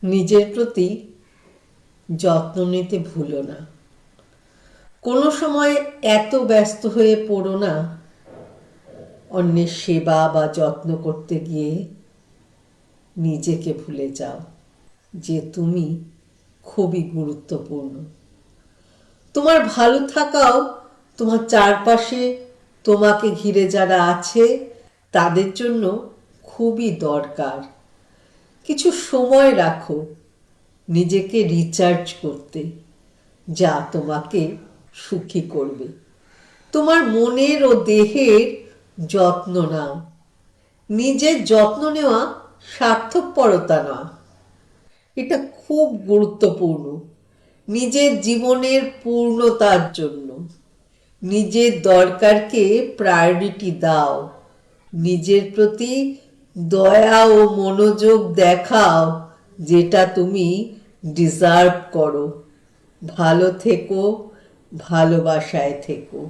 নিজের প্রতি যত্ন নিতে ভুলো না। কোনো সময় এত ব্যস্ত হয়ে পড়ো না অন্যের সেবা বা যত্ন করতে গিয়ে নিজেকে ভুলে যাও যে তুমি খুবই গুরুত্বপূর্ণ। তোমার ভালো থাকাও তোমার চারপাশে তোমাকে ঘিরে যারা আছে তাদের জন্য খুবই দরকার। কিছু সময় রাখো নিজেকে রিচার্জ করতে, যা তোমাকে সুখী করবে। তোমার মনের ও দেহের যত্ন নাও। নিজের যত্ন নেওয়া স্বার্থপরতা নয়, এটা খুব গুরুত্বপূর্ণ। নিজের জীবনের পূর্ণতার জন্য নিজের দরকারকে প্রায়োরিটি দাও। নিজের প্রতি দয়া ও মনোযোগ দেখাও, যেটা তুমি ডিজার্ভ করো। ভালো থেকো, ভালোবাসায় থেকো।